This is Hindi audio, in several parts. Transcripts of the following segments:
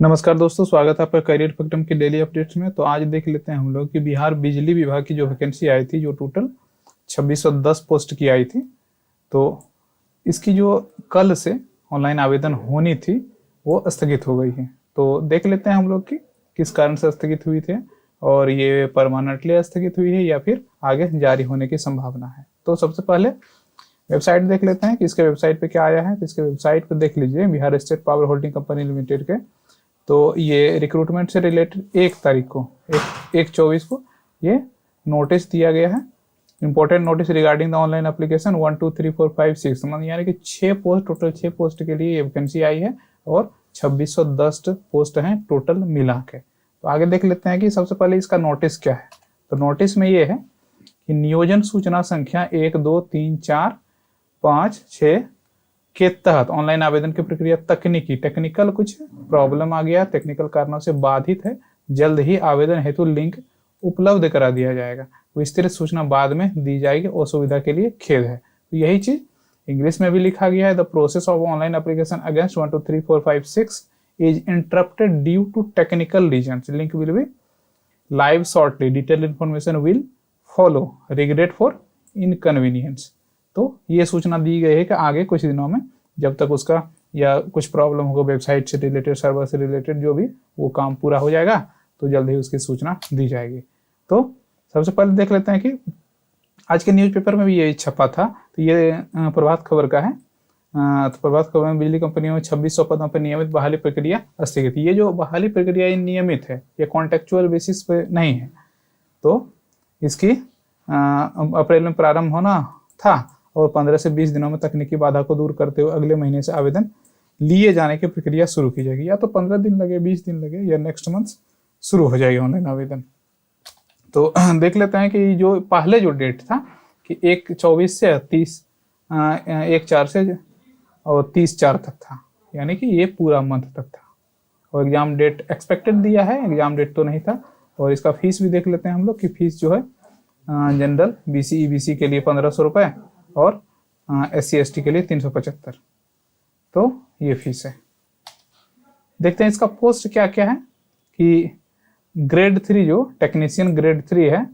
नमस्कार दोस्तों, स्वागत है आपका करियर स्पेक्ट्रम के डेली अपडेट्स में। तो आज देख लेते हैं हम लोग कि बिहार बिजली विभाग की जो वैकेंसी आई थी, जो टोटल 2610 पोस्ट की आई थी, तो इसकी जो कल से ऑनलाइन आवेदन होनी थी वो स्थगित हो गई है। तो देख लेते हैं हम लोग कि किस कारण से स्थगित हुई थी और ये परमानेंटली स्थगित हुई है या फिर आगे जारी होने की संभावना है। तो सबसे पहले वेबसाइट देख लेते हैं कि इसके वेबसाइट पे क्या आया है। तो इसके वेबसाइट पे देख लीजिए, Bihar state power holding company limited के। तो ये रिक्रूटमेंट से रिलेटेड 1 तारीख को 1/24 को ये नोटिस दिया गया है। Important notice regarding the online application 1 2 3 4 5 6, मतलब यानी कि 6 पोस्ट, टोटल 6 पोस्ट के लिए ये वैकेंसी आई है और 2610 पोस्ट हैं टोटल मिला के। तो आगे देख लेते हैं कि सबसे पहले इसका नोटिस क्या है। तो नोटिस में ये है कि नियोजन सूचना संख्या 1 2 3 4 5 6 के तहत ऑनलाइन आवेदन की प्रक्रिया टेक्निकल कुछ प्रॉब्लम आ गया, टेक्निकल कारणों से बाधित है। जल्द ही आवेदन हेतु लिंक उपलब्ध करा दिया जाएगा। विस्तृत सूचना बाद में दी जाएगी, असुविधा के लिए खेद है। तो यही चीज इंग्लिश में भी लिखा गया है। The process of online application against 1 2 3 4 5 6 is interrupted due to technical reasons. Link will be live shortly, detail information will follow, regret for inconvenience. तो ये सूचना दी गई है कि आगे कुछ दिनों में जब तक उसका या कुछ प्रॉब्लम होगा वेबसाइट से रिलेटेड, सर्वर से रिलेटेड, जो भी वो काम पूरा हो जाएगा तो जल्द ही उसकी सूचना दी जाएगी। तो सबसे पहले देख लेते हैं कि आज के न्यूज़पेपर में भी ये छपा था। तो ये प्रभात खबर का है। तो प्रभात खबर में बिजली कंपनियों में 2600 पदों पर नियमित बहाली प्रक्रिया स्थगित। ये जो बहाली प्रक्रिया ये नियमित है, ये कॉन्टेक्चुअल बेसिस पे नहीं है। तो इसकी अप्रैल में प्रारंभ होना था और 15 से 20 दिनों में तकनीकी बाधा को दूर करते हुए अगले महीने से आवेदन लिए जाने की प्रक्रिया शुरू की जाएगी। या तो 15 दिन लगे, 20 दिन लगे, या नेक्स्ट मंथ शुरू हो जाएगी ऑनलाइन आवेदन। तो देख लेते हैं कि जो पहले जो डेट था कि 1/24 से 1/4 से और 30/4 तक था, यानी कि ये पूरा मंथ तक था। और एग्जाम डेट एक्सपेक्टेड दिया है, एग्जाम डेट तो नहीं था। और इसका फीस भी देख लेते हैं हम लोग कि फीस जो है जनरल BC EBC के लिए 1500 रुपये और SC ST के लिए 375। तो ये फीस है। देखते हैं इसका पोस्ट क्या क्या है। कि ग्रेड 3 जो टेक्नीशियन ग्रेड 3 है,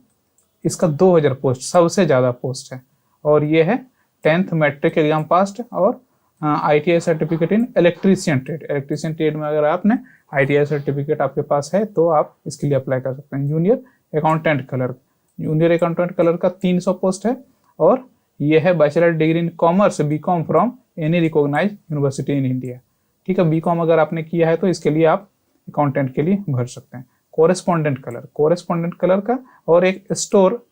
इसका 2000 पोस्ट सबसे ज़्यादा पोस्ट है। और ये है 10th मैट्रिक एग्जाम पास और ITI certificate in electrician trade. Electrician trade में अगर आपने ITI सर्टिफिकेट आपके पास है तो आप इसके लिए अप्लाई कर सकते हैं। जूनियर अकाउंटेंट क्लर्क का 300 पोस्ट है। और ये है bachelor degree in commerce BCom from any recognise university in India. ठीक है, BCom अगर आपने किया है तो इसके लिए आप अकाउंटेंट के लिए भर सकते हैं। कोरेस्पोंडेंट कलर का और एक स्टोर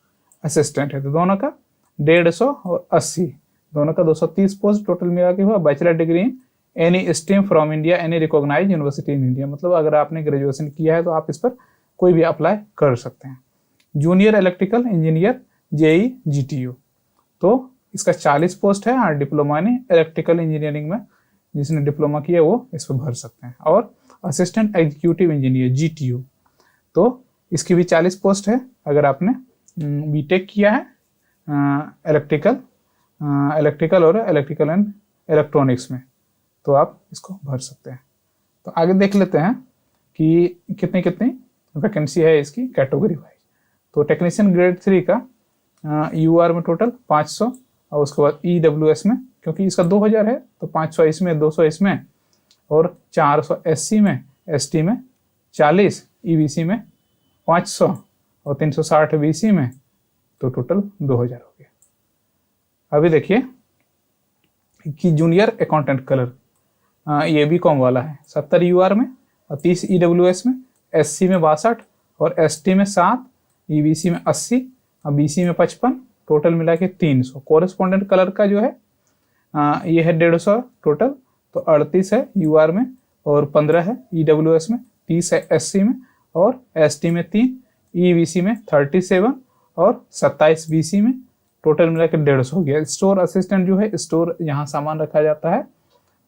असिस्टेंट है, तो दोनों का 150 और 80, दोनों का 230 पोस्ट टोटल मिला के हुआ। Bachelor degree in any stream from India any recognise university in India, मतलब अगर आपने ग्रेजुएशन किया है तो आप इस पर कोई भी अप्लाई कर सकते हैं। Junior electrical engineer JEE GTU, तो इसका 40 पोस्ट है। और डिप्लोमा इन इलेक्ट्रिकल इंजीनियरिंग में जिसने डिप्लोमा किया वो इस पर भर सकते हैं। और असिस्टेंट एग्जीक्यूटिव इंजीनियर GTU, तो इसकी भी 40 पोस्ट है। अगर आपने BTech किया है इलेक्ट्रिकल और इलेक्ट्रिकल एंड इलेक्ट्रॉनिक्स में, तो आप इसको भर सकते हैं। तो आगे देख लेते हैं कि कितनी कितनी वैकेंसी है इसकी कैटेगरी वाइज। तो टेक्नीशियन ग्रेड 3 का UR में टोटल 500 और उसके बाद EWS में, क्योंकि इसका 2000 है तो 500 इसमें, 200 इसमें और 400 SC में, ST में 40, EBC में 500 और 360 BC में, तो टोटल 2000 हो गया। अभी देखिए कि जूनियर अकाउंटेंट क्लर्क ये BCom वाला है, 70 UR में और 30 EWS में, SC में 62 और ST में 7, EBC में 80 और BC में 55, टोटल मिला के 300। कोरेस्पोंडेंट कलर का जो है ये है 150 टोटल, तो 38 है UR में और 15 है EWS में, 30 है SC में और ST में 3, EBC में 37 और 27 BC में, टोटल मिला के 150 हो गया। स्टोर असिस्टेंट जो है, स्टोर यहाँ सामान रखा जाता है,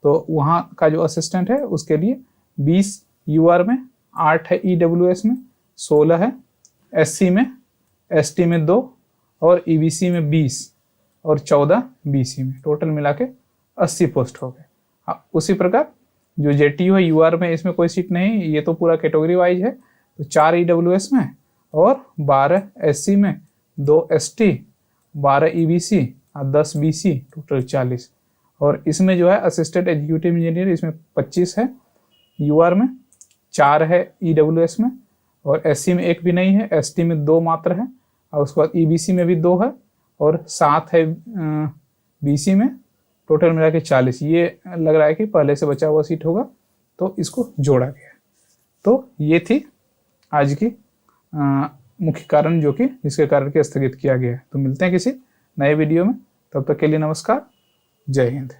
तो वहाँ का जो असिस्टेंट है उसके लिए 20 UR में, 8 है EWS में, 16 है SC में, ST में 2 और EBC में 20 और 14 BC में, टोटल मिला के 80 पोस्ट हो गए। उसी प्रकार जो JTU है UR में इसमें कोई सीट नहीं, ये तो पूरा कैटेगरी वाइज है। तो 4 EWS में और 12 SC में, 2 ST, 12 EBC और 10 BC, टोटल 40। और इसमें जो है असिस्टेंट एग्जीक्यूटिव इंजीनियर इसमें 25 है, UR में 4 है EWS में, और SC में 1 भी नहीं है, ST में 2 मात्र है, और उसके बाद EBC में भी 2 है, और 7 है BC में, टोटल मिला के 40। ये लग रहा है कि पहले से बचा हुआ सीट होगा, तो इसको जोड़ा गया। तो ये थी आज की मुख्य कारण जो कि जिसके कारण के स्थगित किया गया है। तो मिलते हैं किसी नए वीडियो में, तब तक के लिए नमस्कार, जय हिंद।